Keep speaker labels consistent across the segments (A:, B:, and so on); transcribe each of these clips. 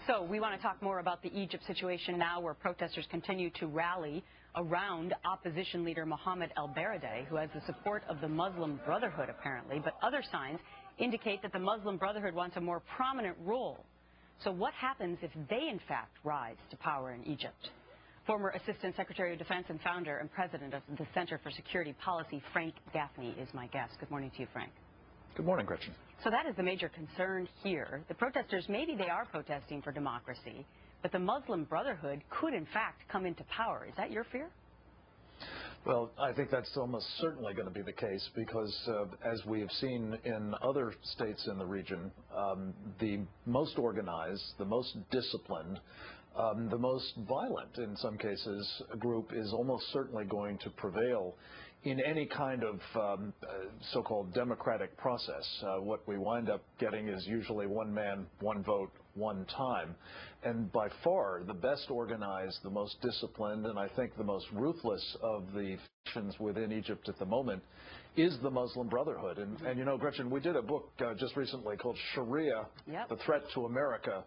A: So we want to talk more about the Egypt situation now, where protesters continue to rally around opposition leader Mohammed el-Baradei, who has the support of the Muslim Brotherhood, apparently. But other signs indicate that the Muslim Brotherhood wants a more prominent role. So what happens if they, in fact, rise to power in Egypt? Former Assistant Secretary of Defense and founder and president of the Center for Security Policy, Frank Gaffney, is my guest. Good morning to you, Frank.
B: Good morning, Gretchen.
A: So that is the major concern here. The protesters, maybe they are protesting for democracy, but the Muslim Brotherhood could, in fact, come into power. Is that your fear?
B: Well, I think that's almost certainly going to be the case because, as we have seen in other states in the region, the most organized, the most disciplined, the most violent, in some cases, group is almost certainly going to prevail in any kind of so-called democratic process. What we wind up getting is usually one man, one vote, one time. And by far the best organized, the most disciplined, and I think the most ruthless of the factions within Egypt at the moment is the Muslim Brotherhood. And you know, Gretchen, we did a book just recently called Sharia, The Threat to America,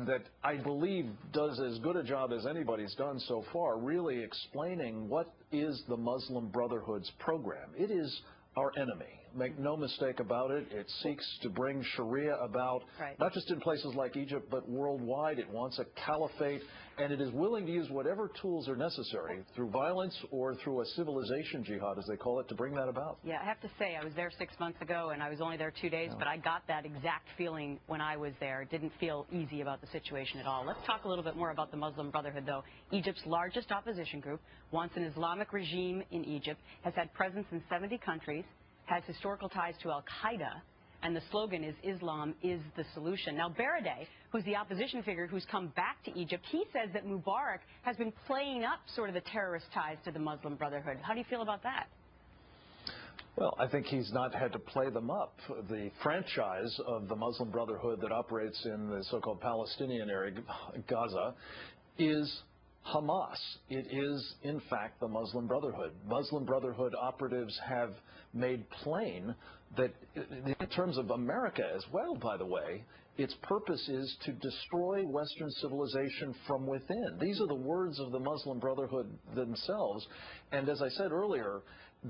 B: that I believe does as good a job as anybody's done so far, really explaining what is the Muslim Brotherhood's program. It is our enemy. Make no mistake about it. It seeks to bring Sharia about, not just in places like Egypt, but worldwide. It wants a caliphate, and it is willing to use whatever tools are necessary, through violence or through a civilization jihad, as they call it, to bring that about.
A: Yeah, I have to say, I was there 6 months ago, and I was only there 2 days, but I got that exact feeling when I was there. It didn't feel easy about the situation at all. Let's talk a little bit more about the Muslim Brotherhood, though. Egypt's largest opposition group wants an Islamic regime in Egypt, has had presence in 70 countries, has historical ties to al-Qaeda, and the slogan is Islam is the solution. Now, Baradei, who's the opposition figure who's come back to Egypt, he says that Mubarak has been playing up sort of the terrorist ties to the Muslim Brotherhood. How do you feel about that?
B: Well, I think he's not had to play them up. The franchise of the Muslim Brotherhood that operates in the so-called Palestinian area, Gaza, is Hamas. It is, in fact, the Muslim Brotherhood. Muslim Brotherhood operatives have made plain that, in terms of America as well, by the way, its purpose is to destroy Western civilization from within. These are the words of the Muslim Brotherhood themselves. And as I said earlier,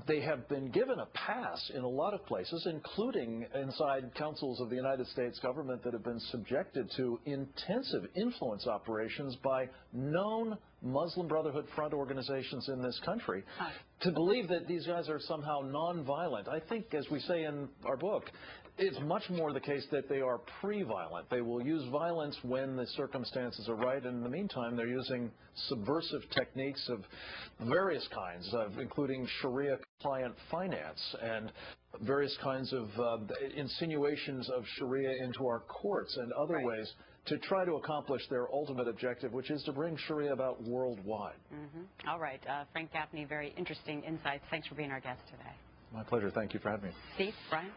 B: they have been given a pass in a lot of places, including inside councils of the United States government that have been subjected to intensive influence operations by known Muslim Brotherhood front organizations in this country. To believe that these guys are somehow non-violent, I think, as we say in our book, it's much more the case that they are pre-violent. They will use violence when the circumstances are right, and in the meantime, they're using subversive techniques of various kinds, including Sharia-compliant finance and various kinds of insinuations of Sharia into our courts and other ways to try to accomplish their ultimate objective, which is to bring Sharia about worldwide.
A: All right. Frank Gaffney, very interesting insights. Thanks for being our guest today.
B: My pleasure. Thank you for having me.
A: Steve, Brian?